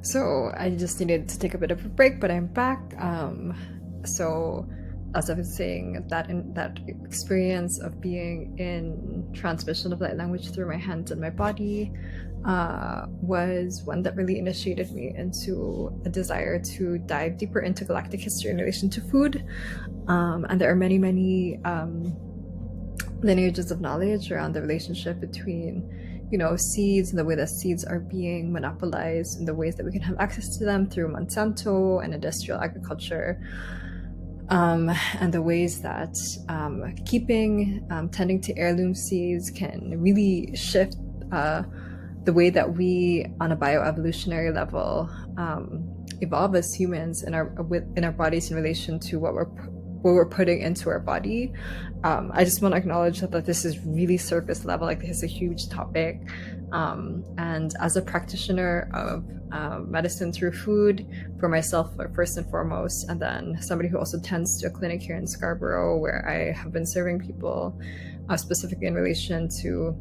So I just needed to take a bit of a break, but I'm back. So as I was saying, that experience of being in transmission of light language through my hands and my body was one that really initiated me into a desire to dive deeper into galactic history in relation to food. And there are many, many lineages of knowledge around the relationship between seeds and the way that seeds are being monopolized and the ways that we can have access to them through Monsanto and industrial agriculture, and the ways that tending to heirloom seeds can really shift the way that we, on a bioevolutionary level, evolve as humans in our bodies in relation to what we're putting into our body. I just want to acknowledge that this is really surface level. Like, this is a huge topic. And as a practitioner of medicine through food, for myself first and foremost, and then somebody who also tends to a clinic here in Scarborough, where I have been serving people specifically in relation to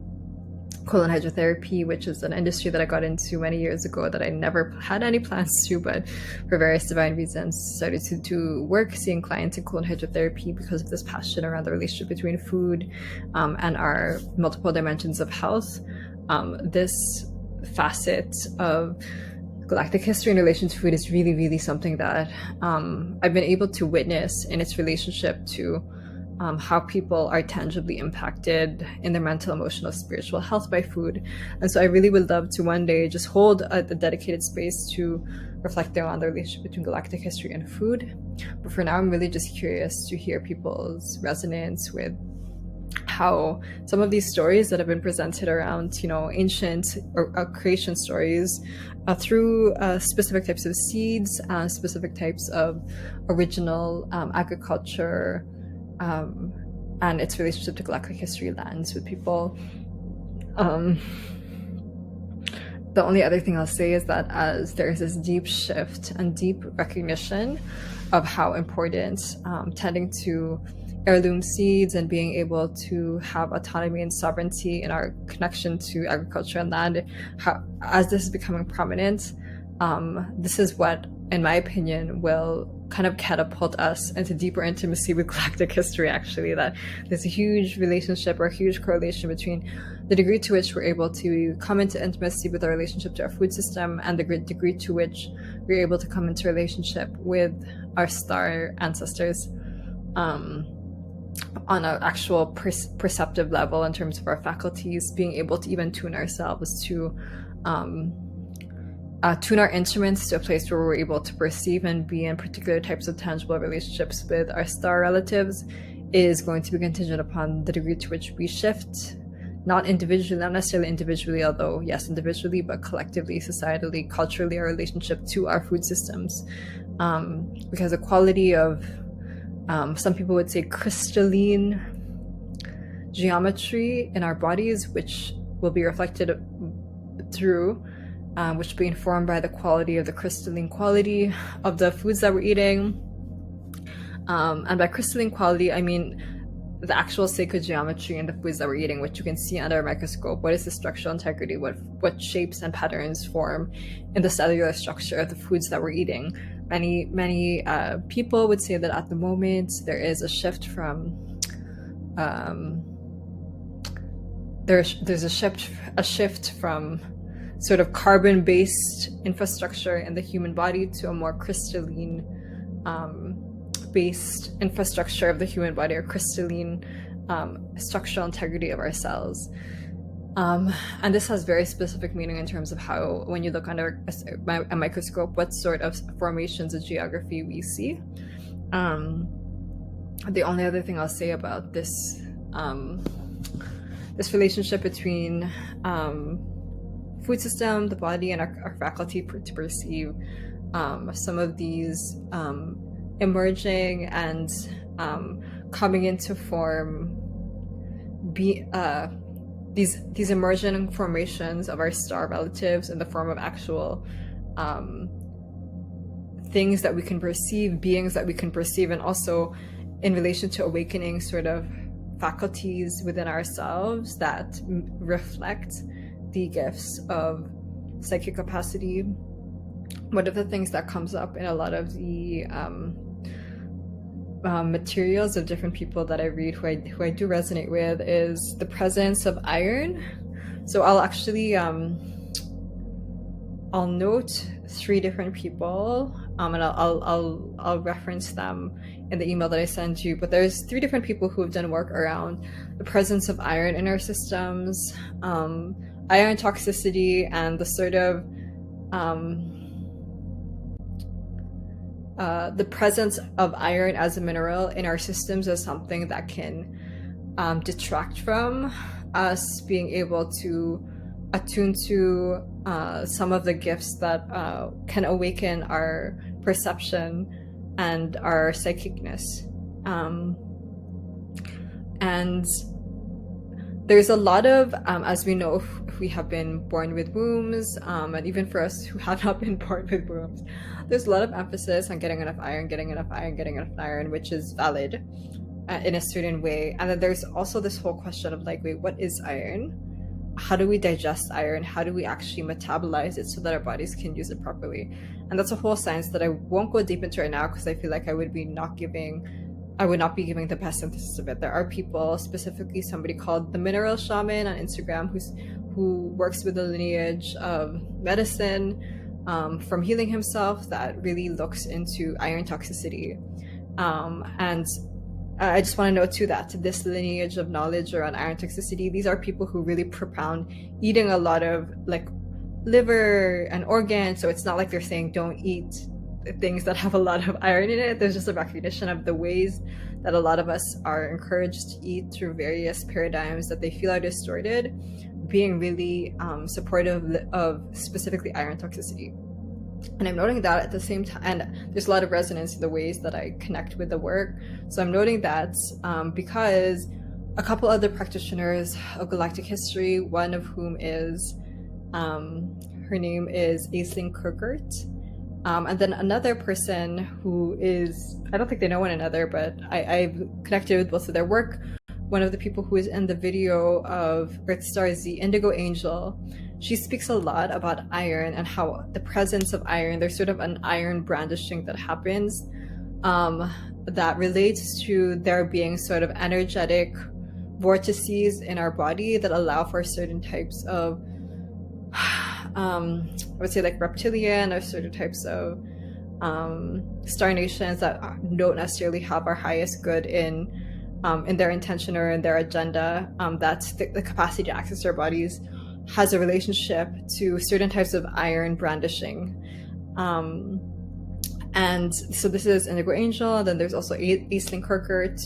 colon hydrotherapy, which is an industry that I got into many years ago that I never had any plans to, but for various divine reasons started to do work seeing clients in colon hydrotherapy because of this passion around the relationship between food and our multiple dimensions of health. This facet of galactic history in relation to food is really, really something that I've been able to witness in its relationship to how people are tangibly impacted in their mental, emotional, spiritual health by food. And so I really would love to one day just hold a dedicated space to reflect on the relationship between galactic history and food. But for now, I'm really just curious to hear people's resonance with how some of these stories that have been presented around, ancient or creation stories through specific types of seeds, specific types of original agriculture, and its relationship to galactic history lands with people. The only other thing I'll say is that as there's this deep shift and deep recognition of how important tending to heirloom seeds and being able to have autonomy and sovereignty in our connection to agriculture and land, as this is becoming prominent, this is what, in my opinion, will kind of catapult us into deeper intimacy with galactic history, actually. That there's a huge relationship or a huge correlation between the degree to which we're able to come into intimacy with our relationship to our food system and the degree to which we're able to come into relationship with our star ancestors on an actual perceptive level in terms of our faculties, being able to even tune ourselves to tune our instruments to a place where we're able to perceive and be in particular types of tangible relationships with our star relatives is going to be contingent upon the degree to which we shift, not necessarily individually, although yes, individually, but collectively, societally, culturally, our relationship to our food systems. Because the quality of, some people would say, crystalline geometry in our bodies, which will be reflected through which will be informed by the quality of the crystalline quality of the foods that we're eating. And by crystalline quality, I mean the actual sacred geometry in the foods that we're eating, which you can see under a microscope. What is the structural integrity? What shapes and patterns form in the cellular structure of the foods that we're eating? Many people would say that at the moment there is a shift from there's a shift from sort of carbon-based infrastructure in the human body to a more crystalline based infrastructure of the human body, or crystalline structural integrity of our cells. And this has very specific meaning in terms of how, when you look under a microscope, what sort of formations of geography we see. The only other thing I'll say about this this relationship between food system, the body, and our faculty to perceive some of these emerging and coming into form, these emergent formations of our star relatives in the form of actual things that we can perceive, beings that we can perceive, and also in relation to awakening sort of faculties within ourselves that reflect the gifts of psychic capacity, one of the things that comes up in a lot of the materials of different people that I read who I do resonate with is the presence of iron. So I'll actually I'll note 3 different people, and I'll reference them in the email that I send you. But there's 3 different people who have done work around the presence of iron in our systems, iron toxicity, and the sort of the presence of iron as a mineral in our systems as something that can detract from us being able to attune to some of the gifts that can awaken our perception and our psychicness. And there's a lot of, as we know, if we have been born with wombs, and even for us who have not been born with wombs, there's a lot of emphasis on getting enough iron, which is valid in a certain way. And then there's also this whole question of like, wait, what is iron? How do we digest iron? How do we actually metabolize it so that our bodies can use it properly? And that's a whole science that I won't go deep into right now, because I feel like I would not be giving the best synthesis of it. There are people, specifically somebody called the Mineral Shaman on Instagram, who works with the lineage of medicine from healing himself, that really looks into iron toxicity. And I just want to note too that this lineage of knowledge around iron toxicity, these are people who really propound eating a lot of like liver and organs. So it's not like they're saying don't eat things that have a lot of iron in it. There's just a recognition of the ways that a lot of us are encouraged to eat through various paradigms that they feel are distorted, being really supportive of specifically iron toxicity. And I'm noting that at the same time, and there's a lot of resonance in the ways that I connect with the work. So I'm noting that because a couple other practitioners of galactic history, one of whom is, her name is Aisling Kirkert, and then another person who is, I don't think they know one another, but I've connected with both of their work. One of the people who is in the video of Ths Stars, the Indigo Angel, she speaks a lot about iron and how the presence of iron, there's sort of an iron brandishing that happens that relates to there being sort of energetic vortices in our body that allow for certain types of, I would say like reptilian or certain types of star nations that don't necessarily have our highest good in their intention or in their agenda, that's the capacity to access our bodies has a relationship to certain types of iron brandishing. And so this is Indigo Angel. Then there's also Aisling Kirkert,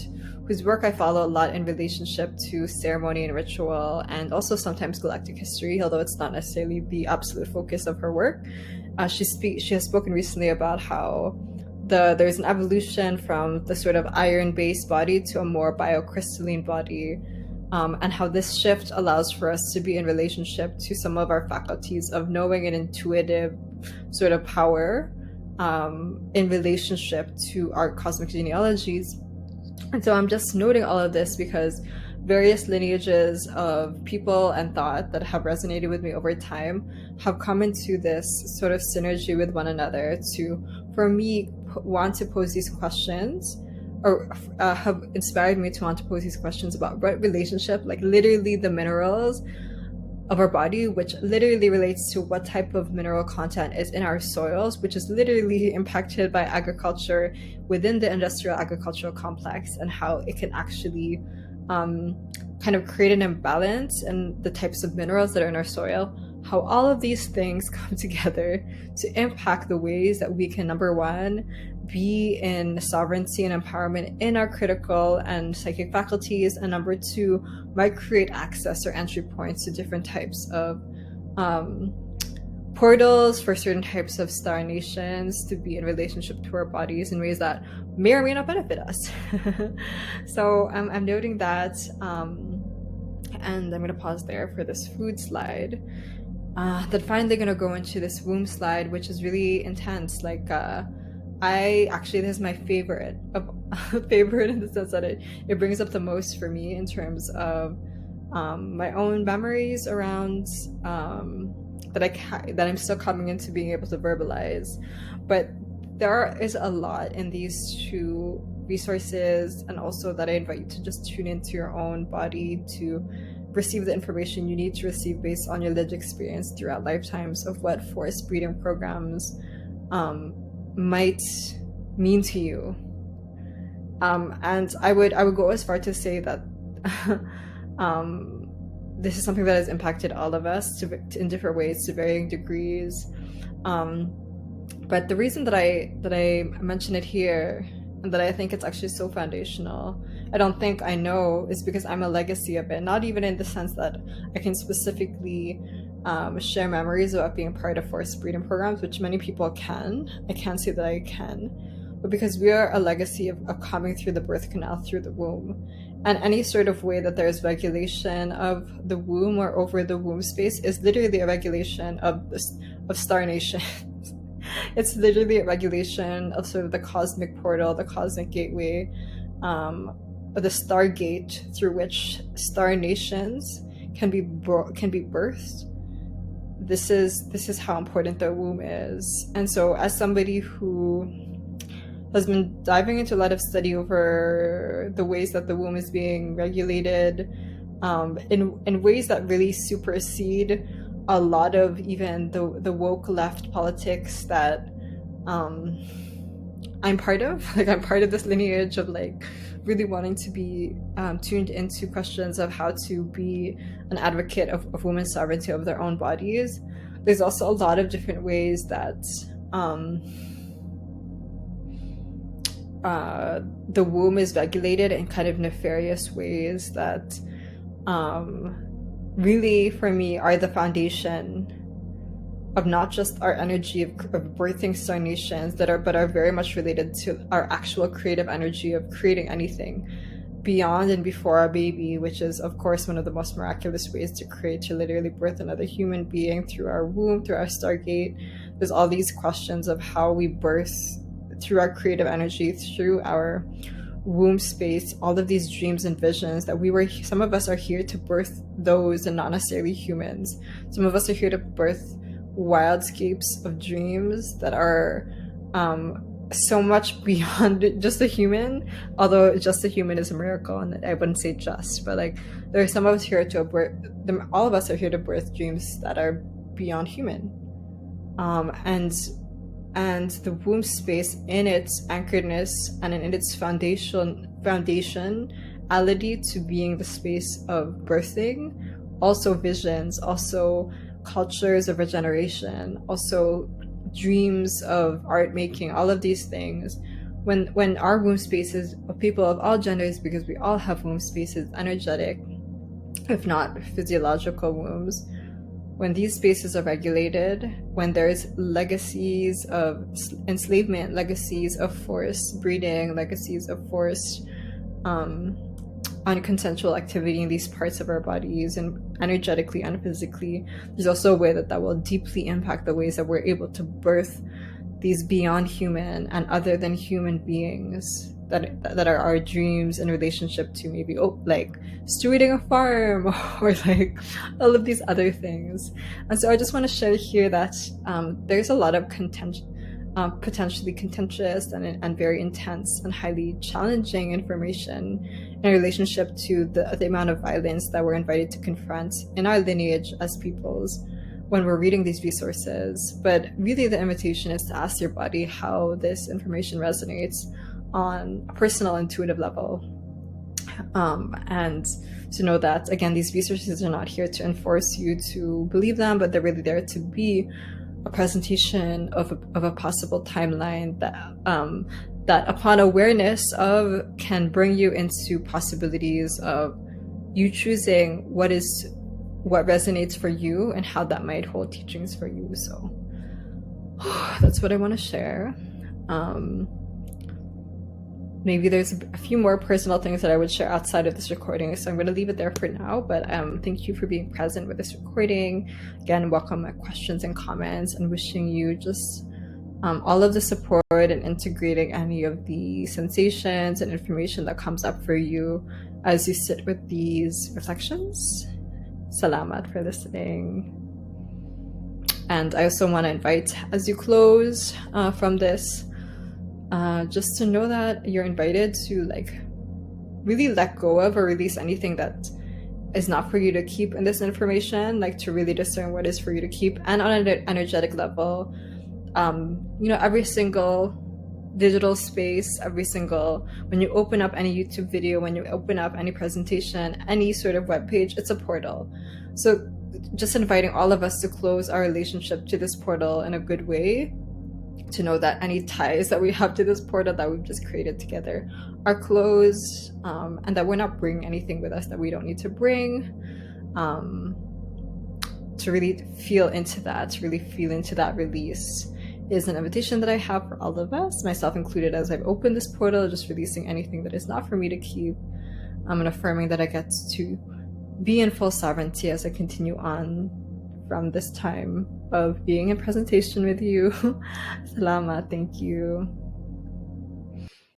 whose work I follow a lot in relationship to ceremony and ritual, and also sometimes galactic history, although it's not necessarily the absolute focus of her work. She has spoken recently about how there's an evolution from the sort of iron-based body to a more biocrystalline body, and how this shift allows for us to be in relationship to some of our faculties of knowing and intuitive sort of power in relationship to our cosmic genealogies. And so I'm just noting all of this because various lineages of people and thought that have resonated with me over time have come into this sort of synergy with one another to, for me, want to pose these questions, or have inspired me to want to pose these questions about what relationship, like literally the minerals of our body, which literally relates to what type of mineral content is in our soils, which is literally impacted by agriculture within the industrial agricultural complex, and how it can actually kind of create an imbalance in the types of minerals that are in our soil, how all of these things come together to impact the ways that we can, number one, be in sovereignty and empowerment in our critical and psychic faculties, and number two, might create access or entry points to different types of portals for certain types of star nations to be in relationship to our bodies in ways that may or may not benefit us. So I'm noting that, and I'm going to pause there for this food slide. Then finally going to go into this womb slide, which is really intense. Like, this is my favorite in the sense that it brings up the most for me in terms of my own memories around that I'm still coming into being able to verbalize. But there is a lot in these two resources, and also that I invite you to just tune into your own body to receive the information you need to receive based on your lived experience throughout lifetimes of what forced breeding programs might mean to you. And I would go as far to say that this is something that has impacted all of us in different ways to varying degrees. But the reason that I mention it here, and that I think it's actually so foundational, I don't think I know, is because I'm a legacy of it. Not even in the sense that I can specifically share memories about being part of forced breeding programs, which many people can. I can't say that I can, but because we are a legacy of coming through the birth canal, through the womb. And any sort of way that there's regulation of the womb or over the womb space is literally a regulation of star nations. It's literally a regulation of sort of the cosmic portal, the cosmic gateway, the stargate through which star nations can be birthed. This is how important the womb is. And so, as somebody who has been diving into a lot of study over the ways that the womb is being regulated, in ways that really supersede a lot of even the woke left politics that I'm part of. Like, I'm part of this lineage of like really wanting to be tuned into questions of how to be an advocate of women's sovereignty over their own bodies. There's also a lot of different ways that the womb is regulated in kind of nefarious ways that really, for me, are the foundation of not just our energy of birthing star nations but are very much related to our actual creative energy of creating anything beyond and before our baby, which is, of course, one of the most miraculous ways to create, to literally birth another human being through our womb, through our stargate. There's all these questions of how we birth through our creative energy, through our womb space, all of these dreams and visions that some of us are here to birth those, and not necessarily humans. Some of us are here to birth wildscapes of dreams that are so much beyond just a human, although just a human is a miracle, and I wouldn't say just, but like there are some of us here to birth them. All of us are here to birth dreams that are beyond human, and the womb space, in its anchoredness and in its foundationality to being the space of birthing, also visions, also cultures of regeneration, also dreams of art making, all of these things. When our womb spaces of people of all genders, because we all have womb spaces, energetic, if not physiological wombs, when these spaces are regulated, when there's legacies of enslavement, legacies of forced breeding, legacies of forced unconsensual activity in these parts of our bodies, and energetically and physically, there's also a way that will deeply impact the ways that we're able to birth these beyond human and other than human beings that are our dreams in relationship to maybe like stewarding a farm or like all of these other things. And so I just want to share here that there's a lot of potentially contentious and very intense and highly challenging information in relationship to the amount of violence that we're invited to confront in our lineage as peoples when we're reading these resources. But really the invitation is to ask your body how this information resonates on a personal, intuitive level. And to know that, again, these resources are not here to enforce you to believe them, but they're really there to be a presentation of a possible timeline that upon awareness of can bring you into possibilities of you choosing what resonates for you and how that might hold teachings for you. So that's what I want to share. Maybe there's a few more personal things that I would share outside of this recording, so I'm going to leave it there for now. But thank you for being present with this recording. Again, welcome my questions and comments, and wishing you just all of the support and integrating any of the sensations and information that comes up for you as you sit with these reflections. Salamat for listening. And I also want to invite, as you close from this, just to know that you're invited to like really let go of or release anything that is not for you to keep in this information, like to really discern what is for you to keep. And on an energetic level, you know, every single digital space, when you open up any YouTube video, when you open up any presentation, any sort of web page, it's a portal. So just inviting all of us to close our relationship to this portal in a good way, to know that any ties that we have to this portal that we've just created together are closed, and that we're not bringing anything with us that we don't need to bring. To really feel into that release is an invitation that I have for all of us, myself included, as I've opened this portal, just releasing anything that is not for me to keep. And affirming that I get to be in full sovereignty as I continue on from this time of being in presentation with you. Salamat, thank you.